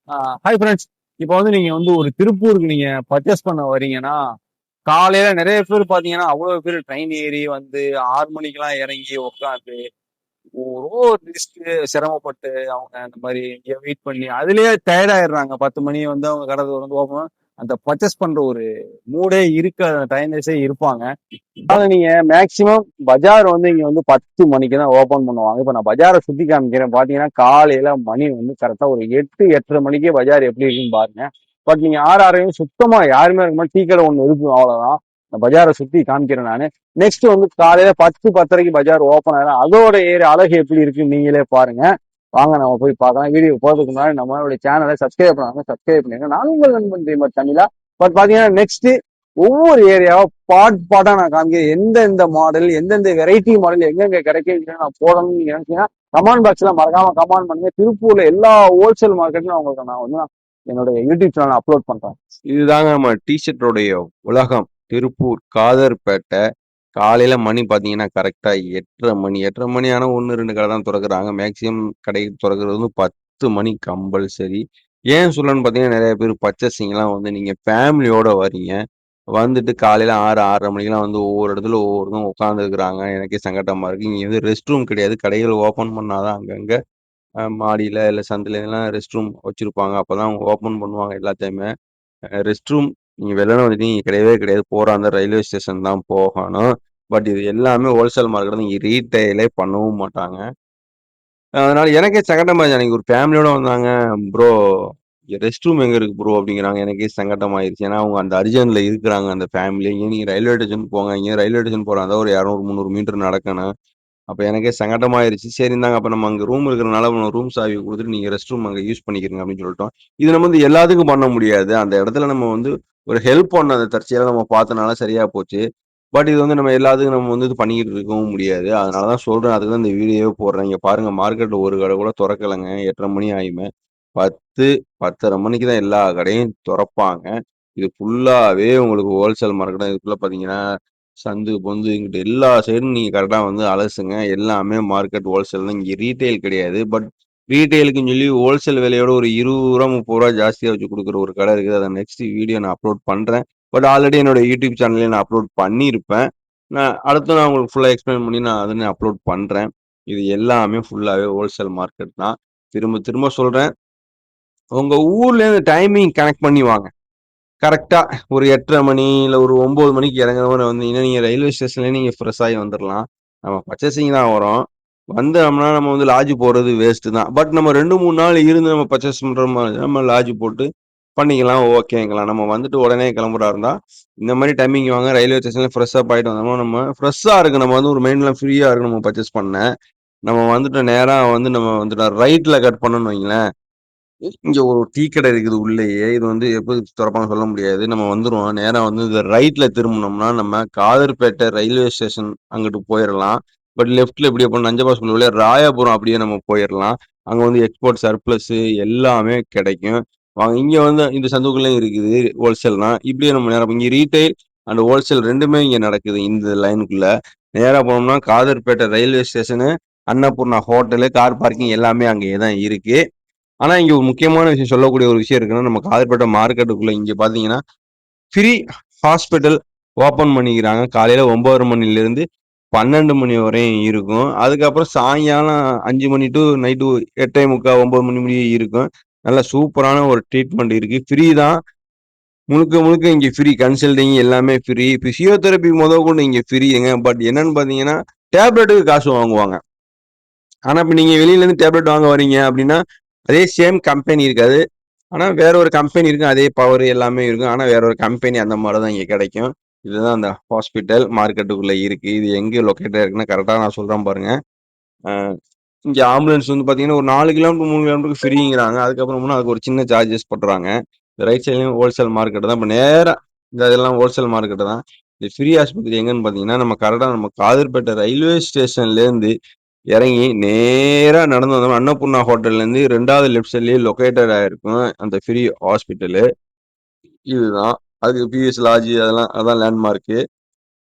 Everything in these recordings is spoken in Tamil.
Hi friends. இப்போ வந்து நீங்க வந்து ஒரு திருப்பூருக்கு நீங்க பர்ச்சேஸ் பண்ண வரீங்கன்னா, காலையில நிறைய பேர் பாத்தீங்கன்னா, அவ்வளவு பேர் ட்ரெயின் ஏறி வந்து 6 மணிக்கெல்லாம் இறங்கி உட்காந்து ஒரு ரிஸ்க் சிரமப்பட்டு அவங்க அந்த மாதிரி இங்க வெயிட் பண்ணி அதுலயே டயர்ட் ஆயிடுறாங்க. 10 மணி வந்து அவங்க கடை வந்து ஓப்பன் அந்த பர்ச்சேஸ் பண்ற ஒரு மூடே இருக்க டைம்ஸே இருப்பாங்க. அதாவது நீங்க மேக்சிமம் பஜார் வந்து இங்க வந்து 10 மணிக்கு தான் ஓபன் பண்ணுவாங்க. இப்ப நான் பஜாரை சுத்தி காமிக்கிறேன். பாத்தீங்கன்னா காலையில மணி வந்து கரெக்டா ஒரு 8-8:30 மணிக்கே பஜார் எப்படி இருக்குன்னு பாருங்க. பட் நீங்க 6-6 சுத்தமா யாருமே இருக்க டீ கடை ஒண்ணு இருக்கும், அவ்வளவுதான். இந்த பஜாரை சுத்தி காமிக்கிறேன் நானு. நெக்ஸ்ட் வந்து காலையில 10-10:30 பஜார் ஓப்பன் ஆயிடும். அதோட அழகு எப்படி இருக்குன்னு நீங்களே பாருங்க. வாங்க நம்ம போய் பார்க்கலாம். வீடியோ போறதுக்கு முன்னாடி நம்மளுடைய சேனலை சப்ஸ்கிரைப் பண்ணாங்க, சப்ஸ்கிரைப் பண்ணுங்க. நான் உங்கள் நண்பன் ரீமர் தமிழா. பட் பாத்தீங்கன்னா நெக்ஸ்ட் ஒவ்வொரு ஏரியாவா பாட்டா நான் காமிக்கிறேன். எந்தெந்த மாடல், எந்தெந்த வெரைட்டி மாடல் எங்கெங்க கிடைக்குன்னு நான் போடணும்னு நினைச்சீங்கன்னா கமெண்ட் பாக்ஸ்ல மறக்காம கமெண்ட் பண்ணுங்க. திருப்பூர்ல எல்லா ஹோல்சேல் மார்க்கெட்டும் உங்களுக்கு நான் வந்து என்னுடைய யூடியூப் சேனல் அப்லோட் பண்றேன். இதுதாங்க நம்ம டிஷர்ட்டோடைய உலகம். திருப்பூர் காதர்பேட்டை. காலையில மணி பார்த்தீங்கன்னா கரெக்டா 8:30 மணி. 8:30 மணி ஆனா 1-2 கடை தான் திறக்கிறாங்க. மேக்சிமம் கடை திறக்கிறது வந்து 10 மணி கம்பல்சரி. ஏன் சொல்லணும்னு பார்த்தீங்கன்னா நிறைய பேர் பர்ச்சேசிங்லாம் வந்து நீங்க ஃபேமிலியோட வரீங்க. வந்துட்டு காலையில 6-6:30 மணிக்கெல்லாம் வந்து ஒவ்வொரு இடத்துல ஒவ்வொருத்தரும் உட்காந்துருக்குறாங்க. எனக்கே சங்கட்டமா இருக்கு. இங்க வந்து ரெஸ்ட் ரூம் கிடையாது. கடைகள் ஓப்பன் பண்ணாதான் அங்கங்க மாடியில இல்ல சந்துல எல்லாம் ரெஸ்ட் ரூம் வச்சிருப்பாங்க. அப்பதான் அவங்க ஓப்பன் பண்ணுவாங்க எல்லாத்தையுமே. ரெஸ்ட் ரூம் நீங்க வெளில வந்துட்டீங்க கிடையவே கிடையாது. போற அந்த ரயில்வே ஸ்டேஷன் தான் போகணும். பட் இது எல்லாமே ஹோல்சேல் மார்க்கெட் தான். இங்க ரீட்டைலே பண்ணவும் மாட்டாங்க. அதனால எனக்கே சங்கடமாயிருச்சு. அன்னைக்கு ஒரு ஃபேமிலியோட வந்தாங்க. ப்ரோ ரெஸ்ட் ரூம் எங்க இருக்கு ப்ரோ அப்படிங்கிறாங்க. எனக்கே சங்கடமாயிருச்சு. ஏன்னா அவங்க அந்த அர்ஜென்ட்ல இருக்கிறாங்க அந்த ஃபேமிலி. நீங்க ரயில்வே ஸ்டேஷன் போங்க. இங்க ரயில்வே ஸ்டேஷன் போறாங்க ஒரு 200-300 மீட்டர் நடக்கணும். அப்ப எனக்கே சங்கடமாயிருச்சு. சரி இந்தாங்க அப்ப நம்ம அங்க ரூம் இருக்கிறனால ரூம் சாவி கொடுத்துட்டு நீங்க ரெஸ்ட் ரூம் அங்க யூஸ் பண்ணிக்கிறீங்க அப்படின்னு சொல்லிட்டோம். இது நம்ம வந்து எல்லாத்துக்கும் பண்ண முடியாது. அந்த இடத்துல நம்ம வந்து ஒரு ஹெல்ப் பண்ண அந்த தற்செயலா நம்ம பார்த்தனால சரியா போச்சு. பட் இது வந்து நம்ம எல்லாத்துக்கும் நம்ம வந்து இது பண்ணிக்கிட்டு இருக்கவும் முடியாது. அதனாலதான் சொல்றேன். அதுக்கு தான் இந்த வீடியோவே போடுறேன். இங்க பாருங்க மார்க்கெட்ல ஒரு கடை கூட திறக்கலைங்க. 8:30 மணி ஆயுமே. 10-10:30 மணிக்கு தான் எல்லா கடையும் திறப்பாங்க. இது ஃபுல்லாவே உங்களுக்கு ஹோல்சேல் மார்க்கெட் தான். இதுக்குள்ள பாத்தீங்கன்னா சந்து பொந்து இங்கிட்ட எல்லா சைடும் நீங்க கரெக்டா வந்து அலசுங்க. எல்லாமே மார்க்கெட் ஹோல்சேல் தான். இங்க ரீட்டைல் கிடையாது. பட் ரீட்டைலுக்குன்னு சொல்லி ஹோல்சேல் விலையோட ஒரு ரூ. 20-30 ஜாஸ்தியா வச்சு கொடுக்குற ஒரு கடை இருக்குது. அதை நெக்ஸ்ட் வீடியோ நான் அப்லோட் பண்றேன். பட் ஆல்ரெடி என்னோட யூடியூப் சேனல்லே நான் அப்லோட் பண்ணியிருப்பேன். நான் உங்களுக்கு ஃபுல்லா எக்ஸ்பிளைன் பண்ணி நான் அதை அப்லோட் பண்றேன். இது எல்லாமே ஃபுல்லாவே ஹோல்சேல் மார்க்கெட் தான். திரும்ப திரும்ப சொல்றேன். உங்க ஊர்ல இருந்து டைமிங் கனெக்ட் பண்ணி வாங்க. கரெக்டா ஒரு 8:30 மணி இல்ல ஒரு 9 மணிக்கு இறங்குற மாதிரி வந்தீங்கன்னா நீங்க ரயில்வே ஸ்டேஷன்ல நீங்க ஃப்ரெஷ் ஆகி வந்துடலாம். நம்ம பர்ச்சேசிங் தான் வரோம். வந்தோம்னா நம்ம வந்து லாட்ஜ் போறது வேஸ்ட் தான். பட் நம்ம 2-3 நாள் இருந்து நம்ம பர்ச்சேஸ் பண்ற மாதிரி நம்ம லாட்ஜ் போட்டு பண்ணிக்கலாம், ஓகேங்களா. நம்ம வந்துட்டு உடனே கிளம்புறா இருந்தா இந்த மாதிரி டைமிங் வாங்க. ரயில்வே ஸ்டேஷன்ல ஃப்ரெஷ் அப் ஆயிட்டு வந்தோம்னா நம்ம ஃப்ரெஷ்ஷா இருக்கு. நம்ம வந்து ஒரு மைண்ட்லாம் ஃப்ரீயா இருக்கு. நம்ம பர்ச்சேஸ் பண்ண நம்ம வந்துட்டு நேரா வந்து நம்ம வந்துட்டு ரைட்ல கட் பண்ணணும்னு வைங்களேன். இங்க ஒரு டீ கடை இருக்குது உள்ளேயே. இது வந்து எப்போ திறப்பாங்க சொல்ல முடியாது. நம்ம வந்துருவோம். நேரா வந்து இந்த ரைட்ல திரும்பினோம்னா நம்ம காதர்பேட்டை ரயில்வே ஸ்டேஷன் அங்கிட்டு போயிடலாம். பட் லெஃப்ட்ல இப்படியே போன நஞ்சபாசம் வழியா ராயாபுரம் அப்படியே நம்ம போயிடலாம். அங்க வந்து எக்ஸ்போர்ட் சர்ப்ளஸ் எல்லாமே கிடைக்கும். வாங்க இங்க வந்து இந்த சந்துக்குள்ளேயும் இருக்குது ஹோல்சேல்னா. இப்படியே நம்ம நேரம் இங்க ரீட்டைல் அண்ட் ஹோல்சேல் ரெண்டுமே இங்க நடக்குது இந்த லைனுக்குள்ள. நேரா போனோம்னா Khaderpet railway station, Annapoorna hotel, car parking எல்லாமே அங்கேயே தான் இருக்கு. ஆனா இங்க ஒரு முக்கியமான விஷயம் சொல்லக்கூடிய ஒரு விஷயம் இருக்குன்னா நம்ம காதர்பேட்டை மார்க்கெட்டுக்குள்ள இங்க பாத்தீங்கன்னா ஃப்ரீ ஹாஸ்பிட்டல் ஓபன் பண்ணிக்கிறாங்க. காலையில 9:30 மணில இருந்து 12 மணி வரையும் இருக்கும். அதுக்கப்புறம் சாயங்காலம் 5 மணி டு நைட்டு 8:45 9 மணி முடிய இருக்கும். நல்ல சூப்பரான ஒரு ட்ரீட்மெண்ட் இருக்கு. ஃப்ரீ தான். முழுக்க முழுக்க இங்க ஃப்ரீ கன்சல்டிங் எல்லாமே ஃப்ரீ. பிசியோதெரபி கொண்டு இங்க ஃப்ரீங்க. பட் என்னன்னு பாத்தீங்கன்னா டேப்லெட்டுக்கு காசு வாங்குவாங்க. ஆனா இப்ப நீங்க வெளியில இருந்து டேப்லெட் வாங்க வரீங்க அப்படின்னா அதே சேம் கம்பெனி இருக்காது. ஆனா வேற ஒரு கம்பெனி இருக்கும். அதே பவர் எல்லாமே இருக்கும். ஆனா வேற ஒரு கம்பெனி அந்த மாதிரி தான் இங்க கிடைக்கும். இதுதான் அந்த ஹாஸ்பிட்டல் மார்க்கெட்டுக்குள்ள இருக்கு. இது எங்க லொக்கேட்டா இருக்குன்னா கரெக்டா நான் சொல்றேன் பாருங்க. அஹ் இங்க ஆம்புலன்ஸ் வந்து பாத்தீங்கன்னா ஒரு 4 கிலோமீட்டர் 3 கிலோமீட்டருக்கு ஃப்ரீங்கிறாங்க. அதுக்கப்புறம் அதுக்கு ஒரு சின்ன சார்ஜஸ் பண்றாங்க. ரைட் சைட்லயும் ஹோல்சேல் மார்க்கெட் தான். இப்ப நேரா இந்த இதெல்லாம் ஹோல்சேல் மார்க்கெட் தான். இந்த ஃப்ரீ ஆஸ்பத்திரி எங்கன்னு பாத்தீங்கன்னா நம்ம கரெக்டா நம்ம காதர்பேட்டை ரயில்வே ஸ்டேஷன்ல இருந்து இறங்கி நேரா நடந்து வந்தோம். அன்னபூர்ணா ஹோட்டல்ல இருந்து 2வது லெஃப்ட் சைட்லயே லொக்கேட்டட் ஆயிருக்கும் அந்த ஃப்ரீ ஹாஸ்பிட்டலு. இதுதான் அதுக்கு பிஎஸ் லாட்ஜ் அதெல்லாம் அதான் லேண்ட்மார்க்கு.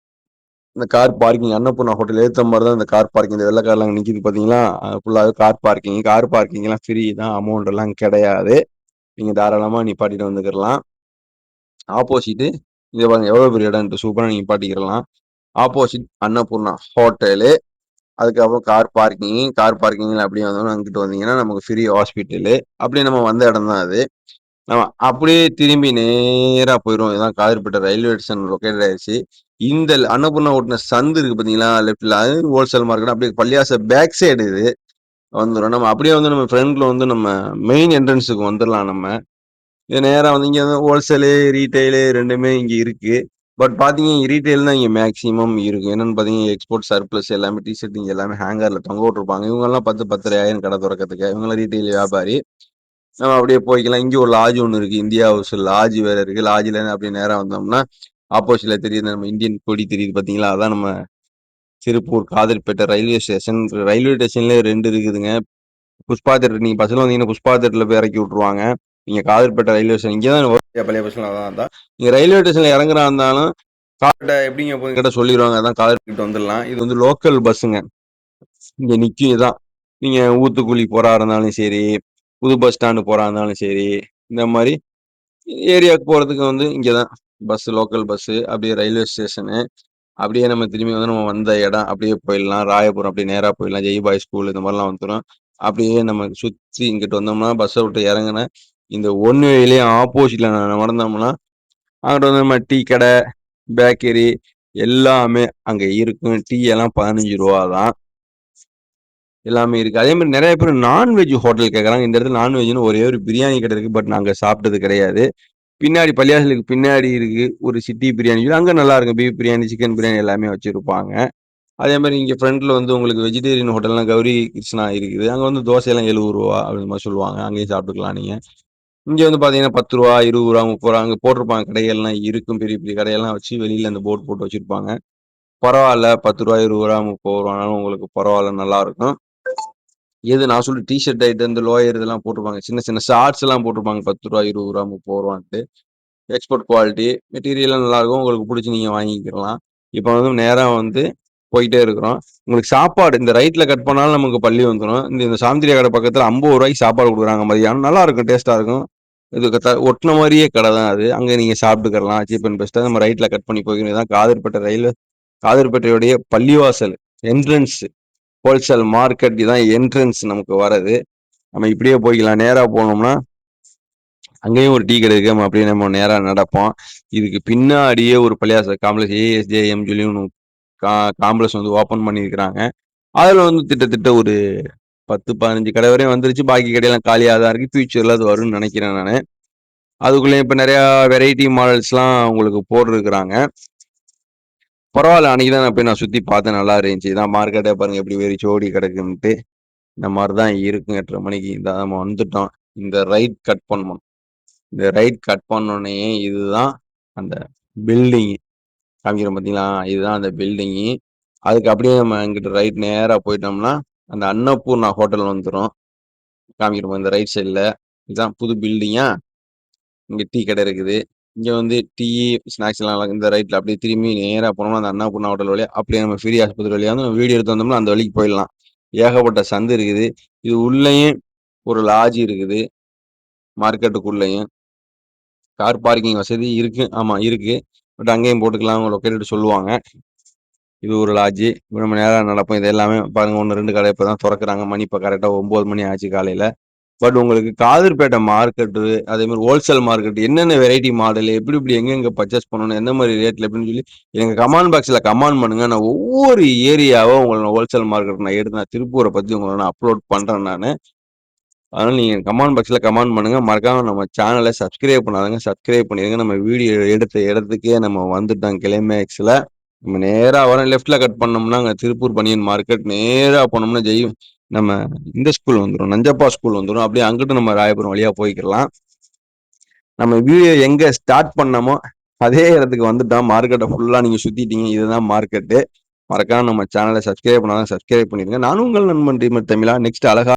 இந்த கார் பார்க்கிங் அன்னபூர்ணா ஹோட்டல் ஏத்த மாதிரி தான் இந்த கார் பார்க்கிங். இந்த வெள்ளை கார்ல அங்க நிக்குது பாத்தீங்களா, ஃபுல்லாவே கார் பார்க்கிங். கார் பார்க்கிங் எல்லாம் ஃப்ரீ தான். அமௌண்ட் எல்லாம் கிடையாது. நீங்க தாராளமா நிப்பாட்டிட்டு வந்துக்கலாம். ஆப்போசிட் இங்க பாருங்க எவ்வளவு பெரிய இடம் சூப்பரா நீங்க நிப்பாட்டிக்கலாம். ஆப்போசிட் அன்னபூர்ணா ஹோட்டலு, அதுக்கப்புறம் கார் பார்க்கிங்ல அப்படியே வந்தோம்னா அங்கிட்டு வந்தீங்கன்னா நமக்கு ஃப்ரீ ஹாஸ்பிட்டலு. அப்படியே நம்ம வந்த இடம் தான் அது. நம்ம அப்படியே திரும்பி நேரா போயிடும். இதான் காதர்பேட்டை ரயில்வே ஸ்டேஷன் லொக்கேட்டட் ஆயிடுச்சு. இந்த அன்னபூர்ணா ஓட்டின சந்து இருக்கு பாத்தீங்களா, லெஃப்ட்ல அது ஹோல்சேல் மார்க்கெட். அப்படியே பள்ளியாச பேக் சைடு இது வந்துடும். நம்ம அப்படியே வந்து நம்ம ஃப்ரண்ட்ல வந்து நம்ம மெயின் என்ட்ரன்ஸுக்கு வந்துடலாம். நம்ம இது நேரா வந்து இங்க ஹோல்சேலு ரீட்டைலு ரெண்டுமே இங்க இருக்கு. பட் பாத்தீங்கன்னா ரீட்டைல் தான் இங்க மேக்ஸிமம் இருக்கு. என்னன்னு பாத்தீங்கன்னா எக்ஸ்போர்ட் சர்ப்ளஸ் எல்லாமே டிஷர்ட் இங்க எல்லாமே ஹேங்கர்ல தொங்க விட்டுருப்பாங்க. இவங்க எல்லாம் 10-10.5 ஆயிரம் கடை திறக்கிறதுக்கு. இவங்க ரீட்டைல் வியாபாரி. நம்ம அப்படியே போய்க்கலாம். இங்க ஒரு லாட்ஜ் ஒன்று இருக்கு, இந்தியா ஹவுஸ் லாட்ஜ் வேற இருக்கு. லாட்ஜ்ல இருந்து அப்படியே நேரம் வந்தோம்னா ஆப்போசிட்ல தெரியுது நம்ம இந்தியன் கொடி தெரியுது பாத்தீங்களா, அதான் நம்ம Tiruppur Khaderpet railway station. Railway ஸ்டேஷன்ல 2 இருக்குதுங்க. புஷ்பா தேட்டர் நீங்க பஸ்ல வந்தீங்கன்னா புஷ்பா தேட்டர்ல போய் இறக்கி விட்டுருவாங்க. நீங்க காதர்பேட்டை ரயில்வே ஸ்டேஷன் இங்கதான் பழைய பஸ்ல அதான் நீங்க ரயில்வே ஸ்டேஷன்ல இறங்குறா இருந்தாலும் காதர்பேட்டை எப்படிங்க போய் கிட்ட சொல்லிடுவாங்க. அதான் காதர்பேட்டை வந்துடலாம். இது வந்து லோக்கல் பஸ்ஸுங்க, இங்க நிக்கும். இதான் நீங்க ஊத்துக்குழி போறா இருந்தாலும் சரி, புது பஸ் ஸ்டாண்டு போறா இருந்தாலும் சரி, இந்த மாதிரி ஏரியாவுக்கு போறதுக்கு வந்து இங்கதான் பஸ், லோக்கல் பஸ். அப்படியே ரயில்வே ஸ்டேஷனு. அப்படியே நம்ம திரும்பி வந்து நம்ம வந்த இடம் அப்படியே போயிடலாம். ராயபுரம் அப்படியே நேரா போயிடலாம். ஜெய்பாய் ஸ்கூல் இந்த மாதிரிலாம் வந்துடும். அப்படியே நம்ம சுத்தி இங்கிட்டு வந்தோம்னா பஸ்ஸை விட்டு இறங்குன இந்த ஒன் வேலயே ஆப்போசிட்ல நடந்தோம்னா அங்கிட்ட வந்து நம்ம டீ கடை, பேக்கரி எல்லாமே அங்க இருக்கும். டீ எல்லாம் 15 ரூபா தான். எல்லாமே இருக்கு. அதே மாதிரி நிறைய பேர் நான்வெஜ் ஹோட்டல் கேட்கறாங்க. இந்த இடத்துல நான்வெஜ்னு ஒரே ஒரு பிரியாணி கடை இருக்கு. பட் நாங்க சாப்பிட்டது கிடையாது. பின்னாடி பள்ளியாசலுக்கு பின்னாடி இருக்கு ஒரு சிட்டி பிரியாணி. அங்க நல்லா இருக்கும். பீஃப் பிரியாணி, சிக்கன் பிரியாணி எல்லாமே வச்சிருப்பாங்க. அதே மாதிரி இங்க ஃப்ரண்ட்ல வந்து உங்களுக்கு வெஜிடேரியன் ஹோட்டல்லாம் கௌரி கிருஷ்ணா இருக்குது. அங்க வந்து தோசையெல்லாம் 70 ரூபா அப்படின்னு மாதிரி சொல்லுவாங்க. அங்கேயும் சாப்பிட்டுக்கலாம் நீங்க. இங்க வந்து பாத்தீங்கன்னா 10 ரூபா, 20 ரூபா, 30 ரூபா அங்க போட்டிருப்பாங்க. கடைகள்லாம் இருக்கும். பெரிய பெரிய கடையெல்லாம் வச்சு வெளியில அந்த போர்டு போட்டு வச்சிருப்பாங்க. பரவாயில்ல, 10 ரூபா, 20 ரூபா, 30 ரூபானாலும் உங்களுக்கு பரவாயில்ல, நல்லா இருக்கும். எது நான் சொல்லி டிஷர்ட் ஐட்டம் இந்த லோயர் இதெல்லாம் போட்டிருப்பாங்க. சின்ன சின்ன ஷார்ட்ஸ் எல்லாம் போட்டிருப்பாங்க. 10 ரூபா, 20 ரூபா, 30 ரூபான்ட்டு. எக்ஸ்போர்ட் குவாலிட்டி மெட்டீரியல் நல்லா இருக்கும். உங்களுக்கு பிடிச்சி நீங்க வாங்கிக்கலாம். இப்போ வந்து நேரா வந்து போயிட்டே இருக்கிறோம். உங்களுக்கு சாப்பாடு இந்த ரைட்ல கட் பண்ணாலும் நமக்கு பள்ளி வந்துடும். இந்த சாந்திரியா கடை பக்கத்துல 50 ரூபாய்க்கு சாப்பாடு கொடுக்குறாங்க மதியானம். நல்லா இருக்கும், டேஸ்டா இருக்கும். இது ஒட்டின மாதிரியே கடை தான் அது. அங்க நீங்க சாப்பிட்டுக்கலாம் சீப் அண்ட் பெஸ்டா. நம்ம ரைட்ல கட் பண்ணி போய்க்கணும். தான் காதர்பேட்டையுடைய பள்ளிவாசல் என்ட்ரன்ஸ் ஹோல்சேல் மார்க்கெட் தான் என்ட்ரன்ஸ் நமக்கு வரது. நம்ம இப்படியே போய்க்கலாம். நேரா போனோம்னா அங்கேயும் ஒரு டீ கடை இருக்கு. நம்ம அப்படியே நம்ம நேரா நடப்போம். இதுக்கு பின்னாடியே ஒரு பள்ளியாசல் காம்ப்ளெக்ஸ் ASJM சொல்லி ஒன்று காம்ப்ளெக்ஸ் வந்து ஓபன் பண்ணியிருக்கிறாங்க. அதுல வந்து திட்டத்தட்ட ஒரு 10-15 கடை வரையும் வந்துருச்சு. பாக்கி கடையெல்லாம் காலியாக தான் இருக்கு. ஃபியூச்சர்ல அது வரும்னு நினைக்கிறேன் நான். அதுக்குள்ளே இப்ப நிறைய வெரைட்டி மாடல்ஸ்லாம் உங்களுக்கு போட்டிருக்கிறாங்க. பரவாயில்ல, அன்னைக்கு தான் போய் நான் சுத்தி பார்த்தேன், நல்லா இருந்துச்சு. இதான் மார்க்கெட்டே பாருங்க எப்படி வெறிச்சோடி கிடக்குன்ட்டு. இந்த மாதிரி தான் இருக்கும். 8:30 மணிக்கு இந்த நம்ம வந்துட்டோம். இந்த ரைட் கட் பண்ணணும். இந்த ரைட் கட் பண்ணோடனே இதுதான் அந்த பில்டிங் காமிக்கிறோம் பார்த்தீங்களா, இதுதான் அந்த பில்டிங்கு. அதுக்கு அப்படியே நம்ம இங்கிட்ட ரைட் நேரா போயிட்டோம்னா அந்த அன்னபூர்ணா ஹோட்டல் வந்துடும். காமிக்கிறோம் இந்த ரைட் சைடில். இதுதான் புது பில்டிங்கா. இங்க டீ கடை இருக்குது. இங்க வந்து டீ ஸ்நாக்ஸ் எல்லாம் இந்த ரைட்ல அப்படியே திரும்பி நேரா போனோம்னா அந்த அன்னபூர்ணா ஹோட்டல் வழியா அப்படியே நம்ம ஃப்ரீ ஆஸ்பத்திரி வழியா வந்து நம்ம வீடியோ எடுத்து வந்தோம்னா அந்த வழிக்கு போயிடலாம். ஏகப்பட்ட சந்து இருக்குது. இது உள்ளேயும் ஒரு லாட்ஜ் இருக்குது. மார்க்கெட்டுக்குள்ளேயும் கார் பார்க்கிங் வசதி இருக்கு. ஆமா இருக்கு. பட் அங்கேயும் போட்டுக்கலாம். அவங்க லொக்கேட் சொல்லுவாங்க. இது ஒரு லாட்ஜ். நம்ம நேரம் நடப்போம். இது எல்லாமே பாருங்க 1-2 கடை இப்பதான் திறக்கிறாங்க. மணி இப்ப கரெக்டா 9 மணி ஆச்சு காலையில. பட் உங்களுக்கு காதர்பேட்டை மார்க்கெட்டு, அதே மாதிரி ஹோல்சேல் மார்க்கெட் என்னென்ன வெரைட்டி மாடல் எப்படி இப்படி எங்கெங்க பர்ச்சேஸ் பண்ணணும், எந்த மாதிரி ரேட்ல எப்படின்னு சொல்லி எனக்கு கமெண்ட் பாக்ஸ்ல கமெண்ட் பண்ணுங்க. நான் ஒவ்வொரு ஏரியாவும் உங்களை ஹோல்சேல் மார்க்கெட் நான் எடுத்து நான் திருப்பூரை பத்தி உங்களை நான் அப்லோட் பண்றேன் நான். அதனால நீங்க கமெண்ட் பாக்ஸ்ல கமெண்ட் பண்ணுங்க. மறக்காம நம்ம சேனலை சப்ஸ்கிரைப் பண்ணாதங்க, சப்ஸ்கிரைப் பண்ணிருங்க. நம்ம வீடியோ எடுத்த இடத்துக்கே நம்ம வந்துட்டோம். கிளைமேக்ஸ்ல நம்ம நேரா வர லெஃப்ட்ல கட் பண்ணோம்னா அங்க திருப்பூர் பனியன் மார்க்கெட். நேரா போனோம்னா நம்ம இந்த ஸ்கூல் வந்துடும், நஞ்சப்பா ஸ்கூல் வந்துடும். அப்படியே அங்கிட்டு நம்ம ராயபுரம் வழியா போய்க்கலாம். நம்ம வீடியோ எங்க ஸ்டார்ட் பண்ணமோ அதே இடத்துக்கு வந்துட்டோம். மார்க்கெட்டை ஃபுல்லா நீங்க சுத்திட்டீங்க. இதுதான் மார்க்கெட்டு. மறக்காம நம்ம சேனலை சப்ஸ்கிரைப் பண்ணாதான் சப்ஸ்கிரைப் பண்ணிருங்க. நானும் உங்கள் நண்பன் தமிழா. நெக்ஸ்ட் அழகா